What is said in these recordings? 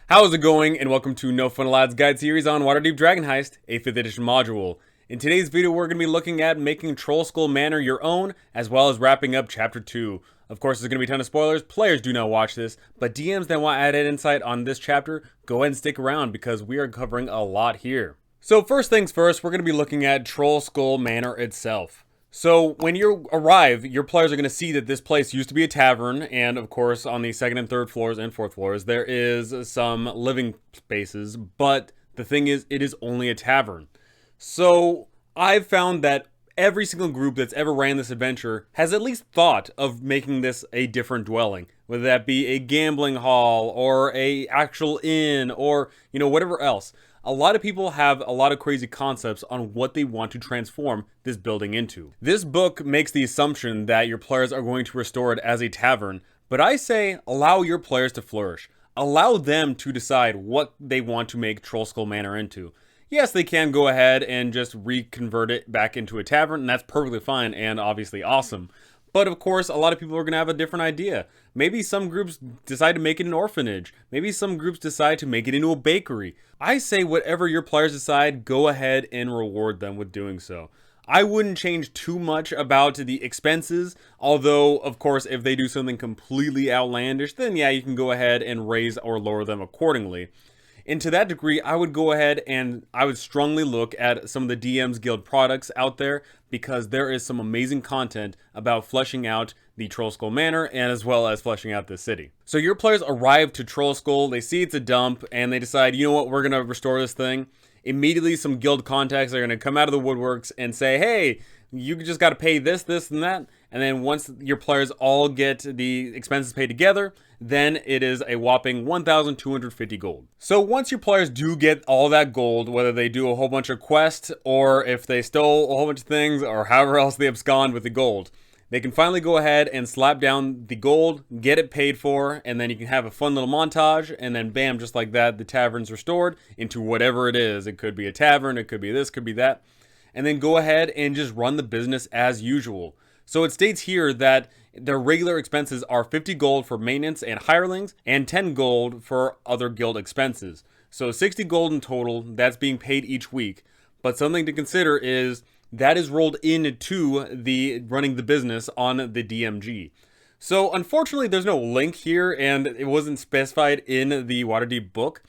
How's it going, and welcome to No Fun Allowed's guide series on Waterdeep Dragon Heist, a 5th edition module. In today's video, we're going to be looking at making Trollskull Manor your own, as well as wrapping up Chapter 2. Of course, there's going to be a ton of spoilers. Players do not watch this, but DMs that want added insight on this chapter, go ahead and stick around because we are covering a lot here. So first things first, we're going to be looking at Trollskull Manor itself. So when you arrive, your players are going to see that this place used to be a tavern, and of course on the second and third floors and fourth floors there is some living spaces, but the thing is, it is only a tavern. So I've found that every single group that's ever ran this adventure has at least thought of making this a different dwelling, whether that be a gambling hall or a actual inn or, whatever else. A lot of people have a lot of crazy concepts on what they want to transform this building into. This book makes the assumption that your players are going to restore it as a tavern, but I say allow your players to flourish. Allow them to decide what they want to make Trollskull Manor into. Yes, they can go ahead and just reconvert it back into a tavern, and that's perfectly fine and obviously awesome. But of course, a lot of people are going to have a different idea. Maybe some groups decide to make it an orphanage. Maybe some groups decide to make it into a bakery. I say whatever your players decide, go ahead and reward them with doing so. I wouldn't change too much about the expenses, although, of course, if they do something completely outlandish, then yeah, you can go ahead and raise or lower them accordingly. And to that degree, I would go ahead and I would strongly look at some of the DM's Guild products out there because there is some amazing content about fleshing out the Trollskull Manor and as well as fleshing out the city. So your players arrive to Trollskull, they see it's a dump, and they decide, you know what, we're going to restore this thing. Immediately, some guild contacts are going to come out of the woodworks and say, hey, you just got to pay this, this, and that. And then once your players all get the expenses paid together, then it is a whopping 1,250 gold. So once your players do get all that gold, whether they do a whole bunch of quests or if they stole a whole bunch of things or however else they abscond with the gold, they can finally go ahead and slap down the gold, get it paid for, and then you can have a fun little montage, and then bam, just like that, the tavern's restored into whatever it is. It could be a tavern, it could be this, could be that. And then go ahead and just run the business as usual. So it states here that their regular expenses are 50 gold for maintenance and hirelings and 10 gold for other guild expenses. So 60 gold in total, that's being paid each week. But something to consider is that is rolled into the running the business on the DMG. So unfortunately, there's no link here and it wasn't specified in the Waterdeep book.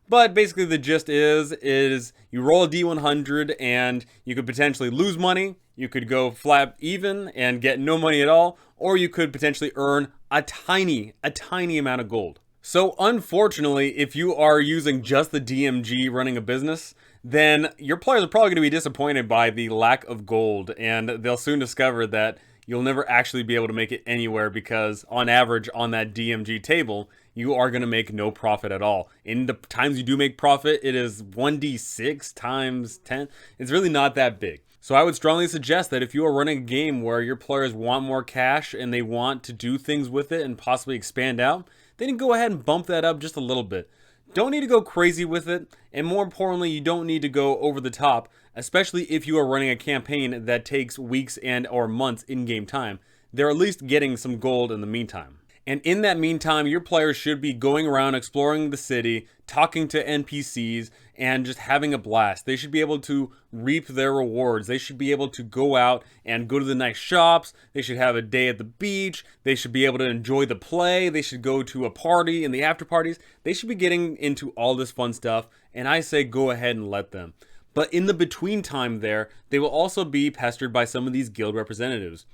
But basically the gist is you roll a D100 and you could potentially lose money, you could go flat even and get no money at all, or you could potentially earn a tiny amount of gold. So unfortunately, if you are using just the DMG running a business, then your players are probably going to be disappointed by the lack of gold, and they'll soon discover that you'll never actually be able to make it anywhere because on average on that DMG table, you are going to make no profit at all. In the times you do make profit, it is 1d6 times 10. It's really not that big. So I would strongly suggest that if you are running a game where your players want more cash and they want to do things with it and possibly expand out, then go ahead and bump that up just a little bit. Don't need to go crazy with it, and more importantly, you don't need to go over the top, especially if you are running a campaign that takes weeks and or months in-game time. They're at least getting some gold in the meantime. And in that meantime, your players should be going around exploring the city, talking to NPCs, and just having a blast. They should be able to reap their rewards. They should be able to go out and go to the nice shops. They should have a day at the beach. They should be able to enjoy the play. They should go to a party and the after parties. They should be getting into all this fun stuff, and I say go ahead and let them. But in the between time there, they will also be pestered by some of these guild representatives.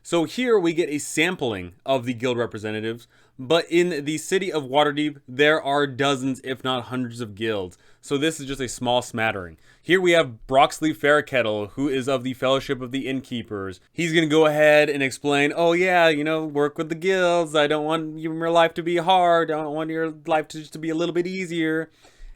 So here we get a sampling of the guild representatives, but in the city of Waterdeep, there are dozens, if not hundreds of guilds. So this is just a small smattering. Here we have Broxley Fairkettle, who is of the Fellowship of the Innkeepers. He's going to go ahead and explain, oh yeah, work with the guilds. I don't want your life to be hard. I don't want your life to just to be a little bit easier.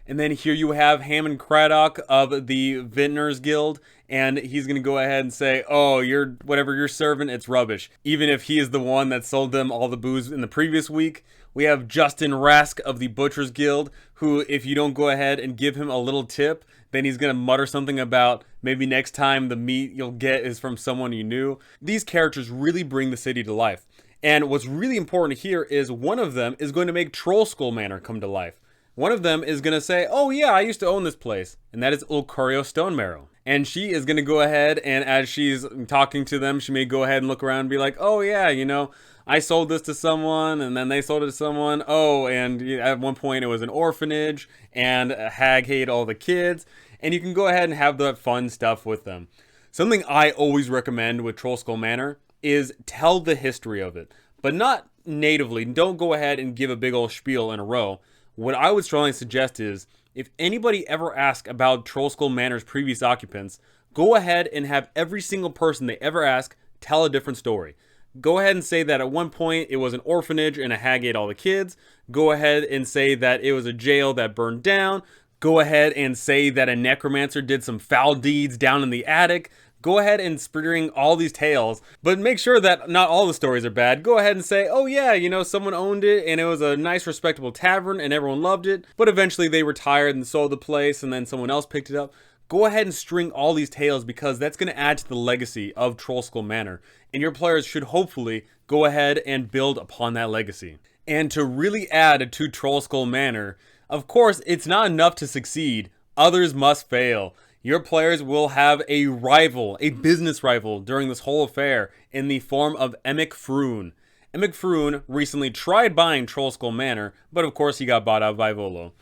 And then here you have Hammond Craddock of the Vintners Guild, and he's going to go ahead and say, oh, whatever you're serving, it's rubbish. Even if he is the one that sold them all the booze in the previous week. We have Justin Rask of the Butchers Guild, who if you don't go ahead and give him a little tip, then he's going to mutter something about maybe next time the meat you'll get is from someone you knew. These characters really bring the city to life. And what's really important here is one of them is going to make Trollskull Manor come to life. One of them is going to say, oh yeah, I used to own this place, and that is Ulcurio Stone Marrow. And she is going to go ahead, and as she's talking to them, she may go ahead and look around and be like, oh yeah, you know, I sold this to someone, and then they sold it to someone. Oh, and at one point it was an orphanage, and a hag hated all the kids. And you can go ahead and have that fun stuff with them. Something I always recommend with Trollskull Manor is tell the history of it, but not natively. Don't go ahead and give a big old spiel in a row. What I would strongly suggest is, if anybody ever asks about Trollskull Manor's previous occupants, go ahead and have every single person they ever ask tell a different story. Go ahead and say that at one point it was an orphanage and a hag ate all the kids. Go ahead and say that it was a jail that burned down. Go ahead and say that a necromancer did some foul deeds down in the attic. Go ahead and spring all these tales, but make sure that not all the stories are bad. Go ahead and say, oh yeah, you know, someone owned it and it was a nice respectable tavern and everyone loved it, but eventually they retired and sold the place and then someone else picked it up. Go ahead and string all these tales because that's going to add to the legacy of Trollskull Manor, and your players should hopefully go ahead and build upon that legacy. And to really add to Trollskull Manor, of course, it's not enough to succeed. Others must fail. Your players will have a rival, a business rival, during this whole affair in the form of Emic Froon. Emic Froon recently tried buying Trollskull Manor, but of course he got bought out by Volo.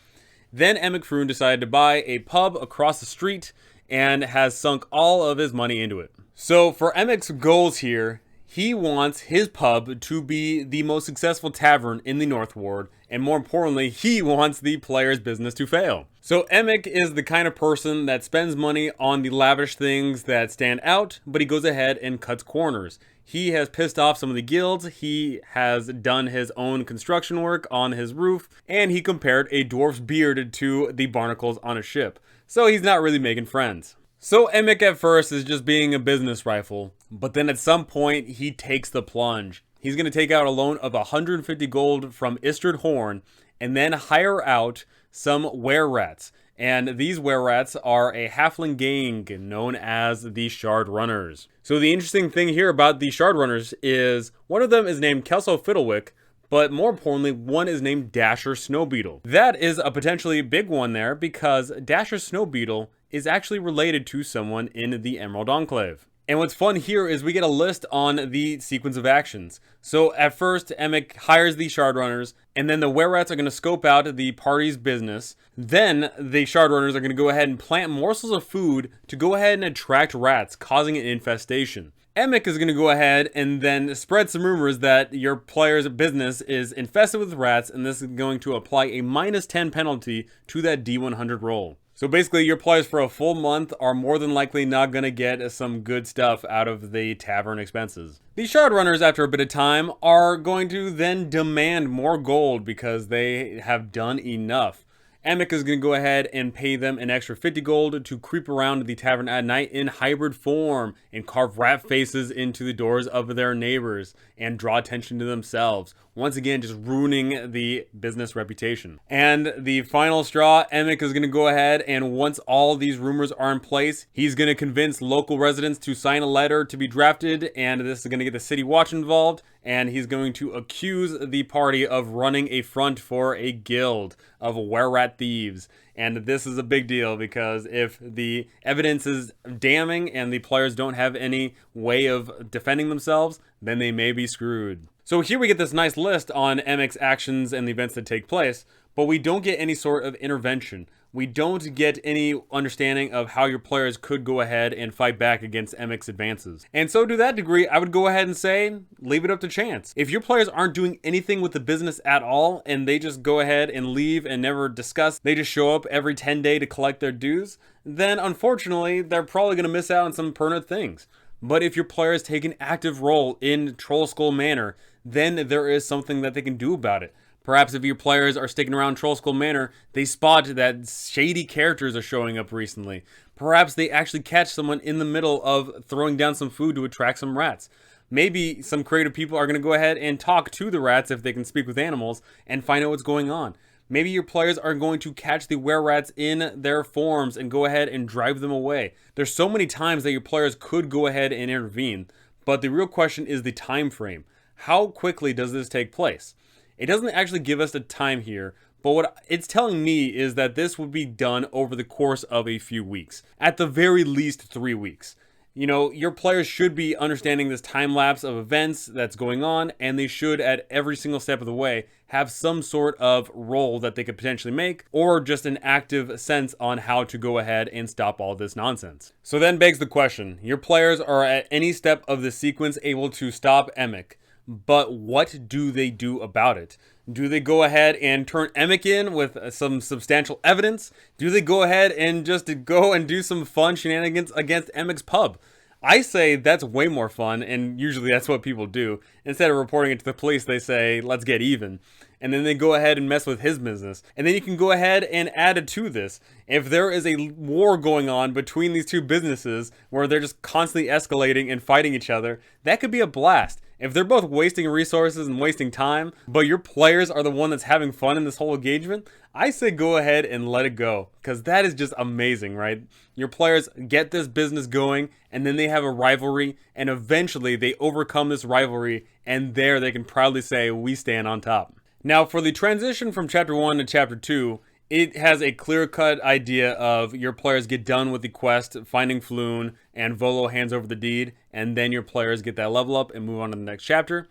Then Emic Froon decided to buy a pub across the street and has sunk all of his money into it. So for Emic's goals here, he wants his pub to be the most successful tavern in the North Ward, and more importantly, he wants the player's business to fail. So Emic is the kind of person that spends money on the lavish things that stand out, but he goes ahead and cuts corners. He has pissed off some of the guilds, he has done his own construction work on his roof, and he compared a dwarf's beard to the barnacles on a ship. So he's not really making friends. So Emic at first is just being a business rifle, but then at some point he takes the plunge. He's going to take out a loan of 150 gold from Istrid Horn and then hire out some were-rats. And these were-rats are a halfling gang known as the Shard Runners. So the interesting thing here about the Shard Runners is one of them is named Kelso Fiddlewick, but more importantly, one is named Dasher Snowbeetle. That is a potentially big one there because Dasher Snowbeetle is actually related to someone in the Emerald Enclave. And what's fun here is we get a list on the sequence of actions. So at first, Emic hires the Shard Runners, and then the were-rats are going to scope out the party's business. Then the Shard Runners are going to go ahead and plant morsels of food to go ahead and attract rats, causing an infestation. Emic is going to go ahead and then spread some rumors that your player's business is infested with rats, and this is going to apply a -10 penalty to that D100 roll. So basically, your players for a full month are more than likely not going to get some good stuff out of the tavern expenses. The Shard Runners, after a bit of time, are going to then demand more gold because they have done enough. Emic is going to go ahead and pay them an extra 50 gold to creep around the tavern at night in hybrid form and carve rat faces into the doors of their neighbors and draw attention to themselves. Once again, just ruining the business reputation. And the final straw, Emic is going to go ahead and once all these rumors are in place, he's going to convince local residents to sign a letter to be drafted, and this is going to get the city watch involved, and he's going to accuse the party of running a front for a guild of were-rat thieves. And this is a big deal because if the evidence is damning and the players don't have any way of defending themselves, then they may be screwed. So here we get this nice list on Emic's actions and the events that take place, but we don't get any sort of intervention. We don't get any understanding of how your players could go ahead and fight back against Emic's advances. And so to that degree, I would go ahead and say, leave it up to chance. If your players aren't doing anything with the business at all, and they just go ahead and leave and never discuss, they just show up every 10 days to collect their dues, then unfortunately, they're probably going to miss out on some permanent things. But if your players take an active role in Trollskull Manor, then there is something that they can do about it. Perhaps if your players are sticking around Trollskull Manor, they spot that shady characters are showing up recently. Perhaps they actually catch someone in the middle of throwing down some food to attract some rats. Maybe some creative people are going to go ahead and talk to the rats if they can speak with animals and find out what's going on. Maybe your players are going to catch the were-rats in their forms and go ahead and drive them away. There's so many times that your players could go ahead and intervene, but the real question is the time frame. How quickly does this take place? It doesn't actually give us a time here, But what it's telling me is that this would be done over the course of a few weeks. At the very least 3 weeks. You know, your players should be understanding this time lapse of events that's going on, and they should, at every single step of the way, have some sort of role that they could potentially make, or just an active sense on how to go ahead and stop all this nonsense. So then begs the question, your players are at any step of the sequence able to stop Emic, but what do they do about it? Do they go ahead and turn Emic in with some substantial evidence? Do they go ahead and just go and do some fun shenanigans against Emic's pub? I say that's way more fun, and usually that's what people do. Instead of reporting it to the police, they say, let's get even. And then they go ahead and mess with his business. And then you can go ahead and add it to this. If there is a war going on between these two businesses where they're just constantly escalating and fighting each other, that could be a blast. If they're both wasting resources and wasting time, but your players are the one that's having fun in this whole engagement, I say go ahead and let it go, because that is just amazing, right? Your players get this business going, and then they have a rivalry, and eventually they overcome this rivalry, and there they can proudly say, we stand on top. Now, for the transition from Chapter 1 to Chapter 2, it has a clear-cut idea of your players get done with the quest, finding Floon, and Volo hands over the deed, and then your players get that level up and move on to the next chapter.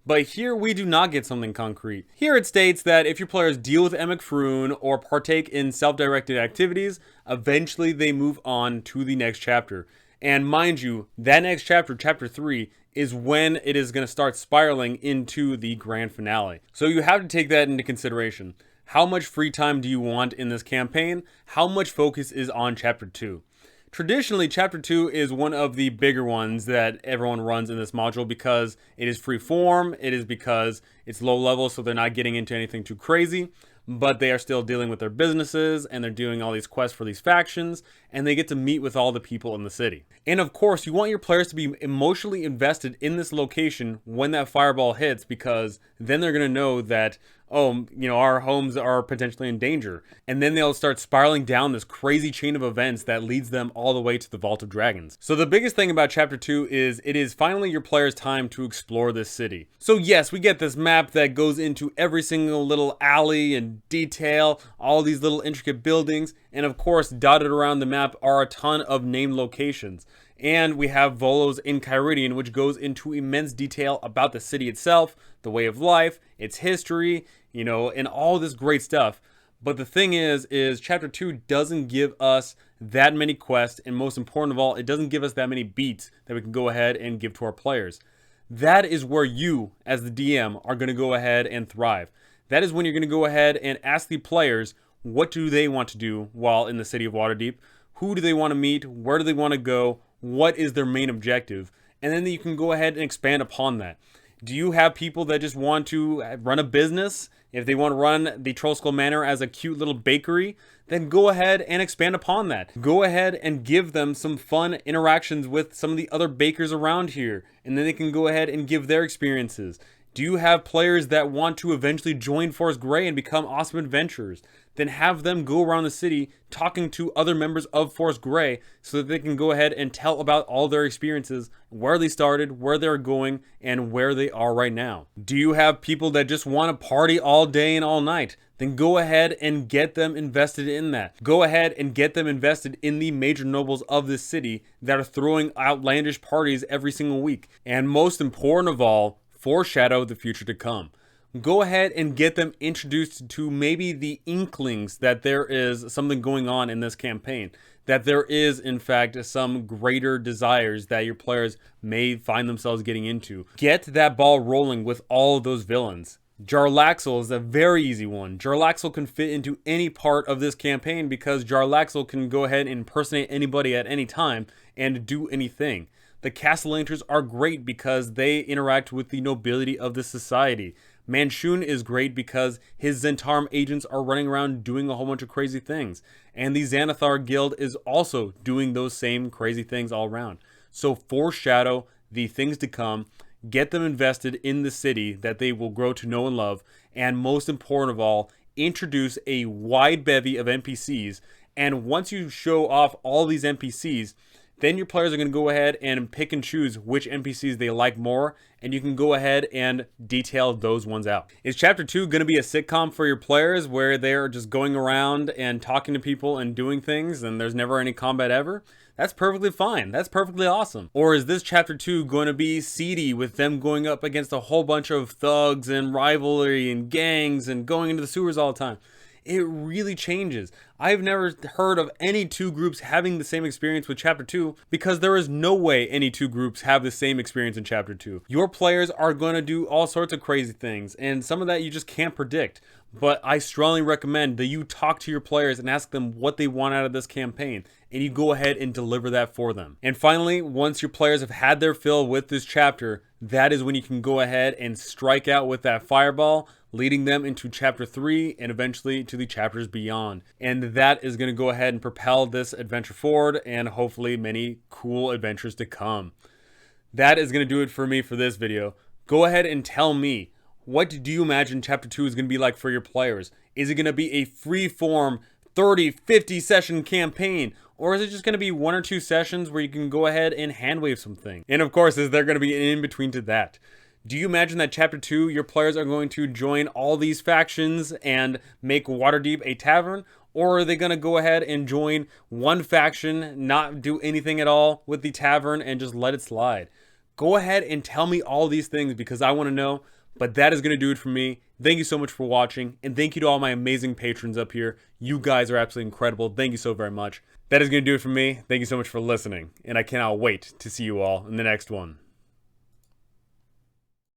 But here we do not get something concrete. Here it states that if your players deal with Emic Froon or partake in self-directed activities, eventually they move on to the next chapter. And mind you, that next chapter, Chapter 3, is when it is going to start spiraling into the grand finale. So you have to take that into consideration. How much free time do you want in this campaign? How much focus is on Chapter 2? Traditionally, Chapter 2 is one of the bigger ones that everyone runs in this module because it is free form, it is because it's low level, so they're not getting into anything too crazy, but they are still dealing with their businesses, and they're doing all these quests for these factions, and they get to meet with all the people in the city. And of course, you want your players to be emotionally invested in this location when that fireball hits, because then they're going to know that, oh, you know, our homes are potentially in danger. And then they'll start spiraling down this crazy chain of events that leads them all the way to the Vault of Dragons. So the biggest thing about Chapter 2 is it is finally your players' time to explore this city. So yes, we get this map that goes into every single little alley and detail, all these little intricate buildings, and of course, dotted around the map are a ton of named locations. And we have Volo's in Kyridian, which goes into immense detail about the city itself, the way of life, its history, you know, and all this great stuff. But the thing is Chapter 2 doesn't give us that many quests, and most important of all, it doesn't give us that many beats that we can go ahead and give to our players. That is where you, as the DM, are going to go ahead and thrive. That is when you're going to go ahead and ask the players, what do they want to do while in the city of Waterdeep? Who do they want to meet? Where do they want to go? What is their main objective? And then you can go ahead and expand upon that. Do you have people that just want to run a business? If they want to run the Trollskull Manor as a cute little bakery, then go ahead and expand upon that. Go ahead and give them some fun interactions with some of the other bakers around here, and then they can go ahead and give their experiences. Do you have players that want to eventually join Forest Grey and become awesome adventurers? Then have them go around the city talking to other members of Forest Grey so that they can go ahead and tell about all their experiences, where they started, where they're going, and where they are right now. Do you have people that just want to party all day and all night? Then go ahead and get them invested in that. Go ahead and get them invested in the major nobles of this city that are throwing outlandish parties every single week. And most important of all, foreshadow the future to come. Go ahead and get them introduced to maybe the inklings that there is something going on in this campaign, that there is in fact some greater desires that your players may find themselves getting into. Get that ball rolling with all of those villains. Jarlaxle is a very easy one. Jarlaxle can fit into any part of this campaign because Jarlaxle can go ahead and impersonate anybody at any time and do anything. The Castellaners are great because they interact with the nobility of the society. Manchun is great because his Zentarum agents are running around doing a whole bunch of crazy things. And the Xanathar Guild is also doing those same crazy things all around. So foreshadow the things to come, get them invested in the city that they will grow to know and love, and most important of all, introduce a wide bevy of NPCs. And once you show off all these NPCs, then your players are going to go ahead and pick and choose which NPCs they like more, and you can go ahead and detail those ones out. Is Chapter 2 going to be a sitcom for your players where they're just going around and talking to people and doing things and there's never any combat ever? That's perfectly fine. That's perfectly awesome. Or is this Chapter 2 going to be seedy with them going up against a whole bunch of thugs and rivalry and gangs and going into the sewers all the time? It really changes. I've never heard of any two groups having the same experience with Chapter 2 because there is no way any two groups have the same experience in Chapter 2. Your players are going to do all sorts of crazy things, and some of that you just can't predict. But I strongly recommend that you talk to your players and ask them what they want out of this campaign, and you go ahead and deliver that for them. And finally, once your players have had their fill with this chapter, that is when you can go ahead and strike out with that fireball, leading them into Chapter 3 and eventually to the chapters beyond. And that is going to go ahead and propel this adventure forward and hopefully many cool adventures to come. That is going to do it for me for this video. Go ahead and tell me, what do you imagine Chapter 2 is going to be like for your players? Is it going to be a free-form 30, 50 session campaign? Or is it just going to be 1 or 2 sessions where you can go ahead and handwave some things? And of course, is there going to be an in-between to that? Do you imagine that Chapter 2, your players are going to join all these factions and make Waterdeep a tavern? Or are they going to go ahead and join one faction, not do anything at all with the tavern, and just let it slide? Go ahead and tell me all these things because I want to know. But that is going to do it for me. Thank you so much for watching. And thank you to all my amazing patrons up here. You guys are absolutely incredible. Thank you so very much. That is going to do it for me. Thank you so much for listening. And I cannot wait to see you all in the next one.